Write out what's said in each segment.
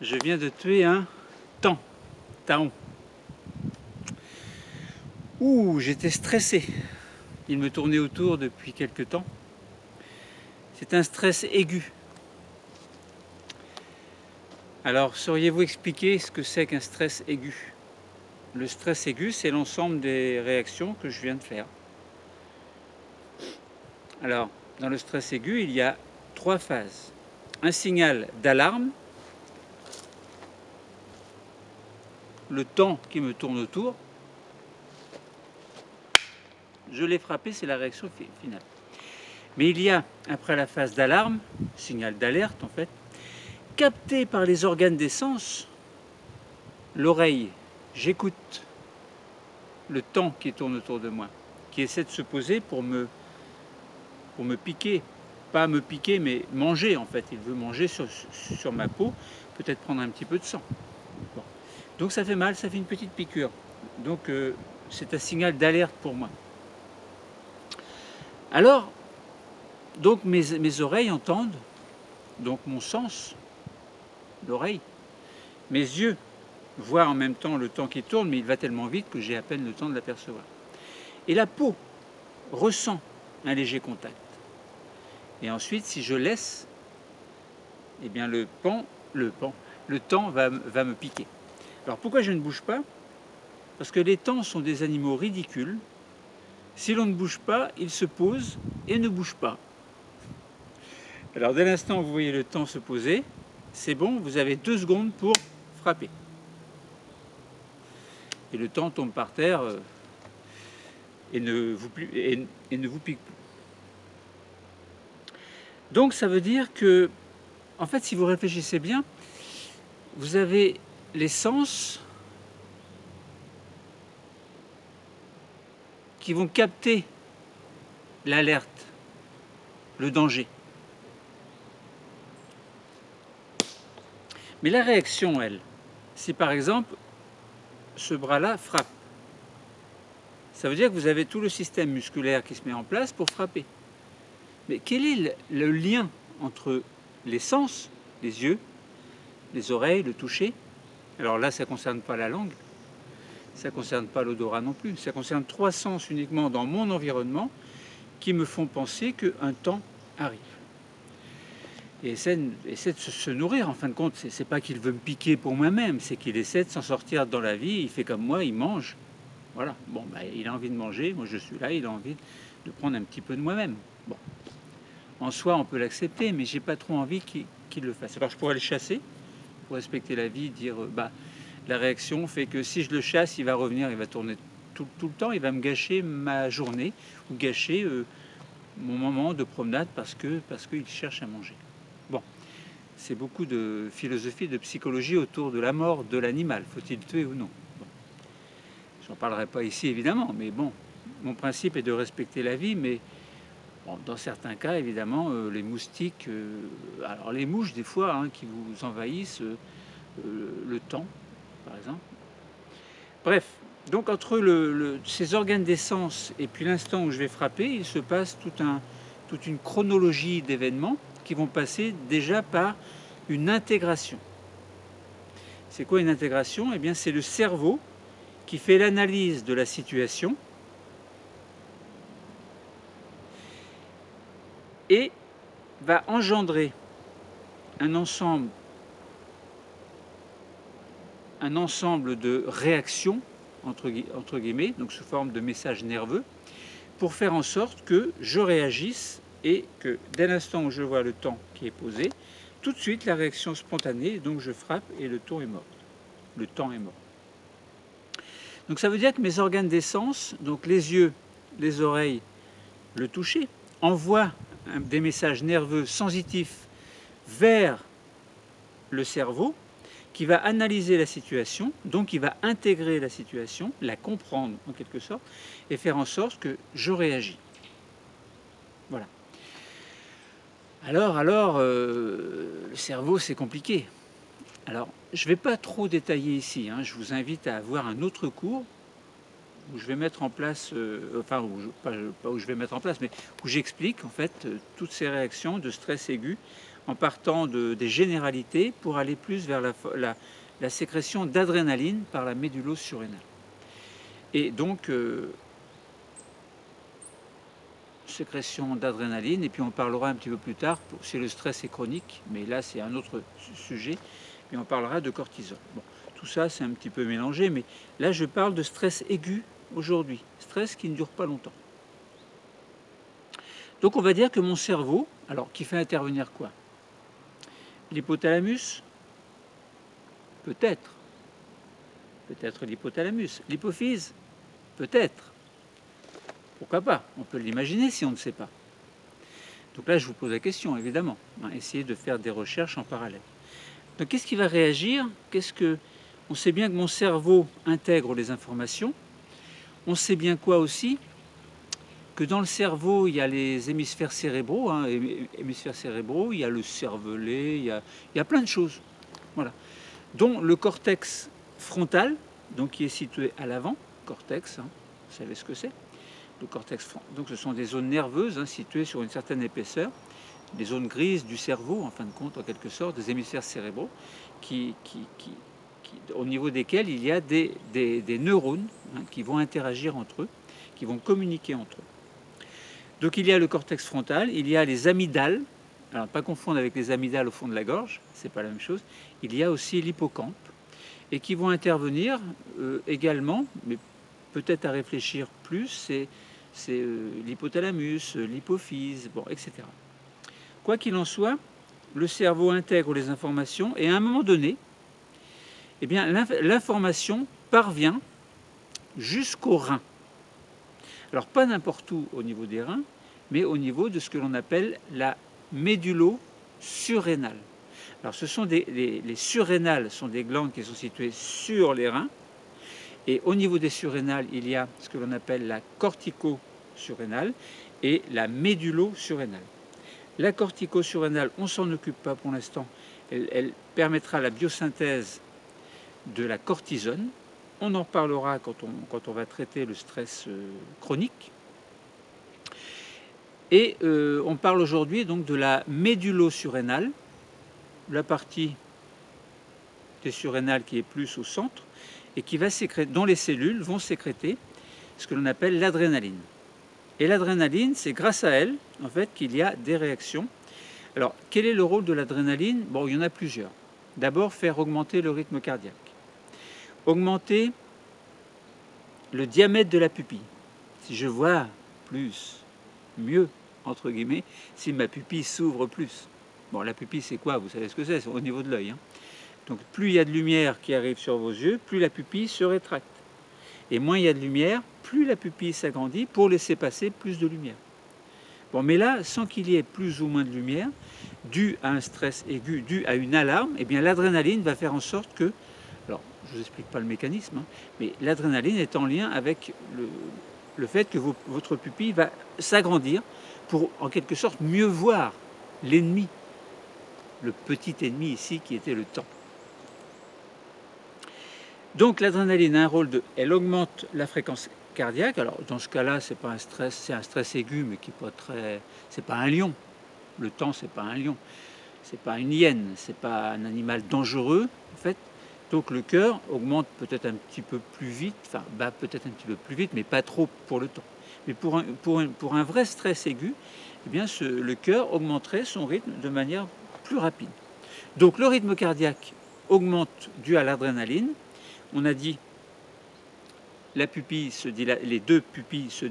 Je viens de tuer un taon. Ouh, j'étais stressé. Il me tournait autour depuis quelque temps. C'est un stress aigu. Alors, sauriez-vous expliquer ce que c'est qu'un stress aigu? Le stress aigu, c'est l'ensemble des réactions que je viens de faire. Alors, dans le stress aigu, il y a 3 phases. Un signal d'alarme, le temps qui me tourne autour, je l'ai frappé, c'est la réaction finale. Mais il y a, après la phase d'alarme, signal d'alerte en fait, capté par les organes des sens, l'oreille, j'écoute le temps qui tourne autour de moi, qui essaie de se poser pour me piquer, pas me piquer, mais manger en fait. Il veut manger sur ma peau, peut-être prendre un petit peu de sang. Bon. Donc ça fait mal, ça fait une petite piqûre. Donc c'est un signal d'alerte pour moi. Alors, donc mes oreilles entendent, donc mon sens, l'oreille, mes yeux voient en même temps le temps qui tourne, mais il va tellement vite que j'ai à peine le temps de l'apercevoir. Et la peau ressent un léger contact. Et ensuite, si je laisse, eh bien le temps va me piquer. Alors pourquoi je ne bouge pas? Parce que les taons sont des animaux ridicules. Si l'on ne bouge pas, ils se posent et ne bougent pas. Alors dès l'instant où vous voyez le taon se poser, c'est bon, vous avez 2 secondes pour frapper. Et le taon tombe par terre et ne vous pique plus. Donc ça veut dire que, en fait, si vous réfléchissez bien, vous avez les sens qui vont capter l'alerte, le danger. Mais la réaction, elle, si par exemple ce bras-là frappe, ça veut dire que vous avez tout le système musculaire qui se met en place pour frapper. Mais quel est le lien entre les sens, les yeux, les oreilles, le toucher? Alors là, ça ne concerne pas la langue, ça ne concerne pas l'odorat non plus, ça concerne 3 sens uniquement dans mon environnement qui me font penser qu'un temps arrive. Et essaie de se nourrir, en fin de compte, c'est pas qu'il veut me piquer pour moi-même, c'est qu'il essaie de s'en sortir dans la vie, il fait comme moi, il mange. Voilà, bon, bah, il a envie de manger, moi je suis là, il a envie de prendre un petit peu de moi-même. Bon. En soi, on peut l'accepter, mais j'ai pas trop envie qu'il le fasse. Alors je pourrais le chasser, pour respecter la vie, dire, la réaction fait que si je le chasse, il va revenir, il va tourner tout le temps, il va me gâcher ma journée, ou gâcher mon moment de promenade parce qu'il cherche à manger. Bon, c'est beaucoup de philosophie, de psychologie autour de la mort de l'animal. Faut-il tuer ou non? Bon. J'en parlerai pas ici évidemment, mais bon, mon principe est de respecter la vie, mais bon, dans certains cas, évidemment, les moustiques, alors les mouches des fois, hein, qui vous envahissent, le temps, par exemple. Bref, donc entre ces organes des sens et puis l'instant où je vais frapper, il se passe toute une chronologie d'événements qui vont passer déjà par une intégration. C'est quoi une intégration? Eh bien, c'est le cerveau qui fait l'analyse de la situation et va engendrer un ensemble de réactions, entre guillemets, donc sous forme de messages nerveux, pour faire en sorte que je réagisse et que dès l'instant où je vois le temps qui est posé, tout de suite la réaction spontanée, donc je frappe et le temps est mort. Le temps est mort. Donc ça veut dire que mes organes des sens, donc les yeux, les oreilles, le toucher, envoient des messages nerveux sensitifs vers le cerveau qui va analyser la situation, donc il va intégrer la situation, la comprendre en quelque sorte, et faire en sorte que je réagis. Voilà. Alors, le cerveau, c'est compliqué. Alors, je ne vais pas trop détailler ici, hein. Je vous invite à avoir un autre cours où je vais mettre en place, pas où je vais mettre en place, mais où j'explique en fait toutes ces réactions de stress aigu en partant des généralités pour aller plus vers la sécrétion d'adrénaline par la médullose surrénale. Et donc, sécrétion d'adrénaline, et puis on parlera un petit peu plus tard, si le stress est chronique, mais là c'est un autre sujet, et on parlera de cortisol. Bon, tout ça c'est un petit peu mélangé, mais là je parle de stress aigu aujourd'hui, stress qui ne dure pas longtemps. Donc on va dire que mon cerveau, alors qui fait intervenir quoi? L'hypothalamus? Peut-être. Peut-être l'hypothalamus. L'hypophyse? Peut-être. Pourquoi pas? On peut l'imaginer si on ne sait pas. Donc là, je vous pose la question, évidemment. Essayez de faire des recherches en parallèle. Donc qu'est-ce qui va réagir? On sait bien que mon cerveau intègre les informations. On sait bien quoi aussi? Que dans le cerveau, il y a les hémisphères cérébraux. Hémisphères cérébraux, il y a le cervelet, il y a plein de choses. Voilà. Dont le cortex frontal, donc qui est situé à l'avant. Cortex, vous savez ce que c'est? Le cortex frontal. Donc ce sont des zones nerveuses situées sur une certaine épaisseur, des zones grises du cerveau, en fin de compte, en quelque sorte, des hémisphères cérébraux, au niveau desquels il y a des neurones qui vont interagir entre eux, qui vont communiquer entre eux. Donc il y a le cortex frontal, il y a les amygdales, alors pas confondre avec les amygdales au fond de la gorge, c'est pas la même chose. Il y a aussi l'hippocampe, et qui vont intervenir également, mais peut-être à réfléchir plus, c'est l'hypothalamus, l'hypophyse, bon, etc. Quoi qu'il en soit, le cerveau intègre les informations et à un moment donné, eh bien, l'information parvient jusqu'aux reins. Alors pas n'importe où au niveau des reins, mais au niveau de ce que l'on appelle la médullo-surrénale. Alors ce sont les surrénales sont des glandes qui sont situées sur les reins. Et au niveau des surrénales, il y a ce que l'on appelle la cortico-surrénale et la médullo-surrénale. La cortico-surrénale, on ne s'en occupe pas pour l'instant. Elle permettra la biosynthèse de la cortisone. On en parlera quand on va traiter le stress chronique. Et on parle aujourd'hui donc de la médullo-surrénale, la partie des surrénales qui est plus au centre, et qui va sécréter, dont les cellules vont sécréter ce que l'on appelle l'adrénaline. Et l'adrénaline, c'est grâce à elle, en fait, qu'il y a des réactions. Alors, quel est le rôle de l'adrénaline? Bon, il y en a plusieurs. D'abord, faire augmenter le rythme cardiaque. Augmenter le diamètre de la pupille. Si je vois plus, mieux, entre guillemets, si ma pupille s'ouvre plus. Bon, la pupille, c'est quoi? Vous savez ce que c'est au niveau de l'œil. Donc plus il y a de lumière qui arrive sur vos yeux, plus la pupille se rétracte. Et moins il y a de lumière, plus la pupille s'agrandit pour laisser passer plus de lumière. Bon, mais là, sans qu'il y ait plus ou moins de lumière, dû à un stress aigu, dû à une alarme, eh bien l'adrénaline va faire en sorte que, alors je ne vous explique pas le mécanisme, mais l'adrénaline est en lien avec le fait que votre pupille va s'agrandir pour en quelque sorte mieux voir l'ennemi, le petit ennemi ici qui était le temps. Donc l'adrénaline a un rôle elle augmente la fréquence cardiaque. Alors dans ce cas-là, c'est pas un stress, c'est un stress aigu, mais qui n'est pas très, c'est pas un lion. Le temps, c'est pas un lion, c'est pas une hyène, c'est pas un animal dangereux en fait. Donc le cœur augmente peut-être un petit peu plus vite, enfin bat peut-être un petit peu plus vite, mais pas trop pour le temps. Mais pour un vrai stress aigu, eh bien le cœur augmenterait son rythme de manière plus rapide. Donc le rythme cardiaque augmente dû à l'adrénaline. On a dit la pupille se dilate, les deux pupilles se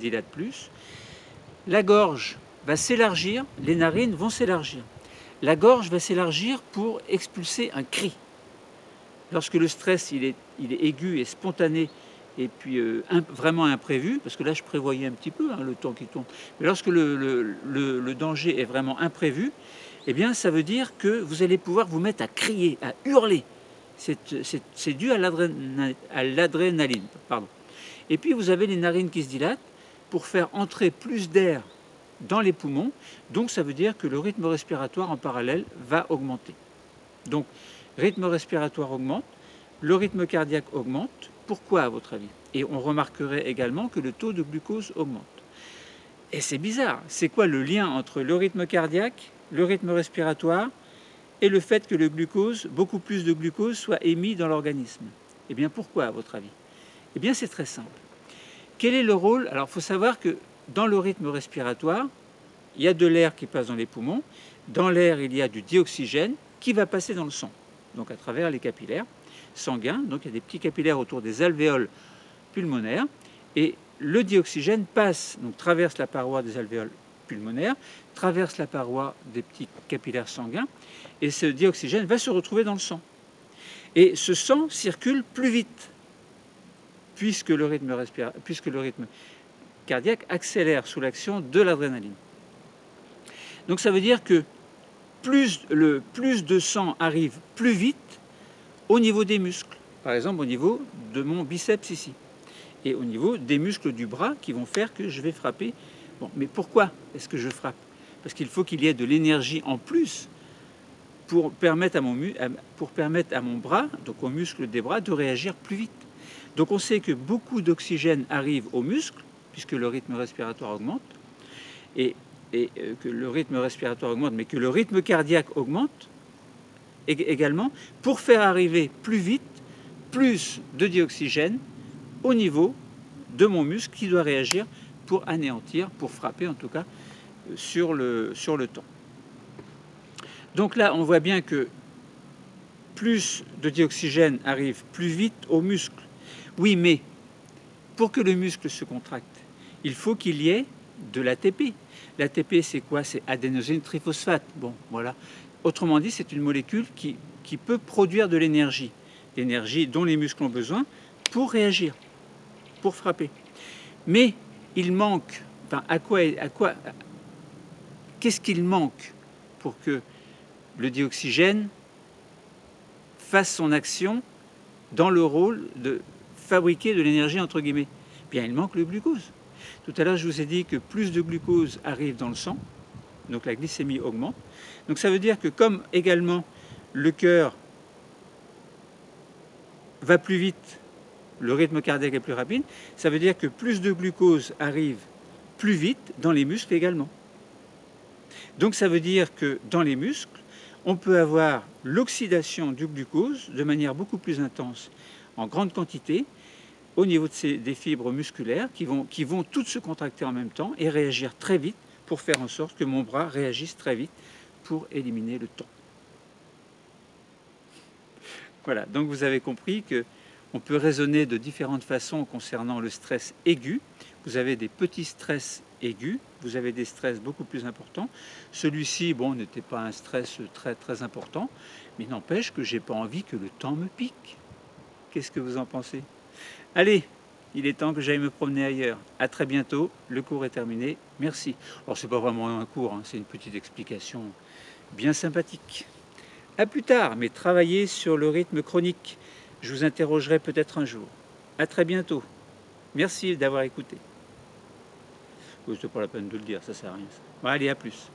dilatent plus. La gorge va s'élargir, les narines vont s'élargir. La gorge va s'élargir pour expulser un cri. Lorsque le stress il est aigu et spontané et puis vraiment imprévu, parce que là je prévoyais un petit peu le temps qui tourne, mais lorsque le danger est vraiment imprévu, eh bien ça veut dire que vous allez pouvoir vous mettre à crier, à hurler. C'est dû à l'adrénaline. Et puis vous avez les narines qui se dilatent pour faire entrer plus d'air dans les poumons. Donc ça veut dire que le rythme respiratoire en parallèle va augmenter. Donc rythme respiratoire augmente, le rythme cardiaque augmente. Pourquoi à votre avis? Et on remarquerait également que le taux de glucose augmente. Et c'est bizarre, c'est quoi le lien entre le rythme cardiaque, le rythme respiratoire et le fait que le glucose, beaucoup plus de glucose, soit émis dans l'organisme? Eh bien pourquoi à votre avis? Eh bien c'est très simple. Quel est le rôle? Alors il faut savoir que dans le rythme respiratoire, il y a de l'air qui passe dans les poumons. Dans l'air, il y a du dioxygène qui va passer dans le sang, donc à travers les capillaires sanguins. Donc il y a des petits capillaires autour des alvéoles pulmonaires. Et le dioxygène passe, donc traverse la paroi des alvéoles pulmonaires, traverse la paroi des petits capillaires sanguins, et ce dioxygène va se retrouver dans le sang. Et ce sang circule plus vite, puisque le rythme cardiaque accélère sous l'action de l'adrénaline. Donc ça veut dire que plus de sang arrive plus vite au niveau des muscles, par exemple au niveau de mon biceps ici, et au niveau des muscles du bras qui vont faire que je vais frapper. Bon, mais pourquoi est-ce que je frappe? Parce qu'il faut qu'il y ait de l'énergie en plus pour permettre à mon bras, donc aux muscles des bras, de réagir plus vite. Donc on sait que beaucoup d'oxygène arrive aux muscles, puisque le rythme respiratoire augmente, et que le rythme respiratoire augmente, mais que le rythme cardiaque augmente également, pour faire arriver plus vite plus de dioxygène au niveau de mon muscle qui doit réagir pour anéantir, pour frapper en tout cas, sur le temps. Donc là, on voit bien que plus de dioxygène arrive plus vite au muscle. Oui, mais pour que le muscle se contracte, il faut qu'il y ait de l'ATP. L'ATP, c'est quoi? C'est adénosine triphosphate. Bon, voilà. Autrement dit, c'est une molécule qui peut produire de l'énergie dont les muscles ont besoin pour réagir, pour frapper. Mais il manque, enfin, qu'est-ce qu'il manque pour que le dioxygène fasse son action dans le rôle de fabriquer de l'énergie, entre guillemets? Bien, il manque le glucose. Tout à l'heure, je vous ai dit que plus de glucose arrive dans le sang, donc la glycémie augmente. Donc ça veut dire que comme également le cœur va plus vite, le rythme cardiaque est plus rapide, ça veut dire que plus de glucose arrive plus vite dans les muscles également. Donc ça veut dire que dans les muscles, on peut avoir l'oxydation du glucose de manière beaucoup plus intense, en grande quantité, au niveau des fibres musculaires qui vont toutes se contracter en même temps et réagir très vite pour faire en sorte que mon bras réagisse très vite pour éliminer le temps. Voilà, donc vous avez compris qu'on peut raisonner de différentes façons concernant le stress aigu. Vous avez des petits stress aigus, vous avez des stress beaucoup plus importants. Celui-ci, bon, n'était pas un stress très très important, mais n'empêche que j'ai pas envie que le temps me pique. Qu'est-ce que vous en pensez? Allez, il est temps que j'aille me promener ailleurs. À très bientôt, le cours est terminé. Merci. Alors c'est pas vraiment un cours, hein, c'est une petite explication bien sympathique. À plus tard, mais travaillez sur le rythme chronique. Je vous interrogerai peut-être un jour. À très bientôt. Merci d'avoir écouté. C'est pas la peine de le dire, ça sert à rien. Bon, allez, à plus.